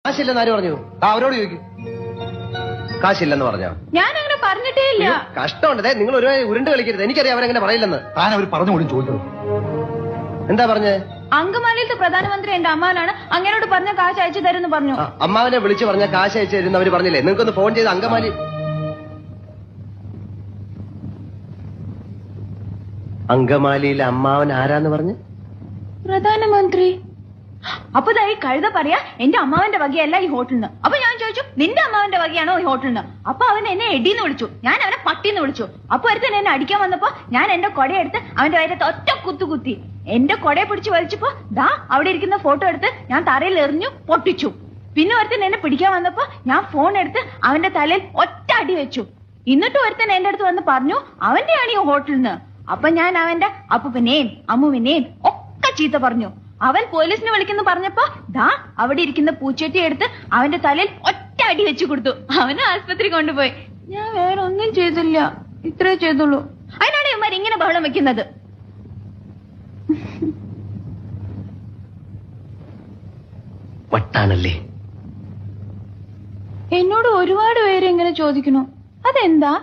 കാശില്ലെന്ന് ആര് പറഞ്ഞു? അവരോട് ചോദിക്കും. കാശില്ലെന്ന് പറഞ്ഞോ? ഞാൻ അങ്ങനെ പറഞ്ഞിട്ടേ ഇല്ല. കഷ്ടമുണ്ട്. നിങ്ങൾ ഒരു ഉരുണ്ട് കളിക്കരുത്. എനിക്കറിയാം അവരങ്ങനെ പറയില്ലെന്ന്. താൻ അവർ പറഞ്ഞോളും ചോദിച്ചത് എന്താ പറഞ്ഞേ? അങ്കമാലിയിലത്തെ പ്രധാനമന്ത്രി എന്റെ അമ്മാവനാണ്, അങ്ങനോട് പറഞ്ഞ കാശ് അയച്ചു തരുമെന്ന് പറഞ്ഞു. അമ്മാവനെ വിളിച്ചു പറഞ്ഞ കാശ് അയച്ചു തരുന്ന അവര് പറഞ്ഞില്ലേ? നിങ്ങൾക്കൊന്ന് ഫോൺ ചെയ്ത് അങ്കമാലിയിലെ അമ്മാവൻ ആരാന്ന് പറഞ്ഞ്? പ്രധാനമന്ത്രി. അപ്പൊ ഈ കഴുത പറയാ എന്റെ അമ്മാവന്റെ വകയല്ല ഈ ഹോട്ടലിന്. അപ്പൊ ഞാൻ ചോദിച്ചു നിന്റെ അമ്മാവന്റെ വകയാണോ ഈ ഹോട്ടലിന്? അപ്പൊ അവൻ എന്നെ എടീന്ന് വിളിച്ചു, ഞാൻ അവനെ പട്ടീന്ന് വിളിച്ചു. അപ്പൊ ഒരുത്തൻ എന്നെ അടിക്കാൻ വന്നപ്പോ ഞാൻ എന്റെ കൊടയെടുത്ത് അവന്റെ വയറ്റത്ത് ഒറ്റ കുത്തി. എന്റെ കൊടയെ പിടിച്ച് വലിച്ചപ്പോ അവിടെ ഇരിക്കുന്ന ഫോട്ടോ എടുത്ത് ഞാൻ തറയിൽ എറിഞ്ഞു, പൊട്ടിച്ചു. പിന്നെ ഒരുത്തൻ എന്നെ പിടിക്കാൻ വന്നപ്പോ ഞാൻ ഫോൺ എടുത്ത് അവന്റെ തലയിൽ ഒറ്റ അടി വെച്ചു. എന്നിട്ട് ഒരുത്തൻ എന്റെ അടുത്ത് വന്ന് പറഞ്ഞു അവന്റെയാണ് ഈ ഹോട്ടലിന്. അപ്പൊ ഞാൻ അവന്റെ അപ്പൂപ്പനെയും അമ്മുവിനെയും ഒക്കെ ചീത്ത പറഞ്ഞു. അവൻ പോലീസിനെ വിളിക്കുന്നു പറഞ്ഞപ്പോ അവിടെ ഇരിക്കുന്ന പൂച്ചട്ടി എടുത്ത് അവന്റെ തലയിൽ ഒറ്റ അടി വെച്ചു കൊടുത്തു. അവനെ ആസ്പത്രി കൊണ്ടുപോയി. ഞാൻ വേറെ ഒന്നും ചെയ്തില്ല, ഇത്രേ ചെയ്തുള്ളൂ. അതിനാണ് ഇവന്മാർ ഇങ്ങനെ ബഹളം വെക്കുന്നത്. വട്ടാണല്ലേ? എന്നോട് ഒരുപാട് പേര് ഇങ്ങനെ ചോദിക്കണു, അതെന്താ?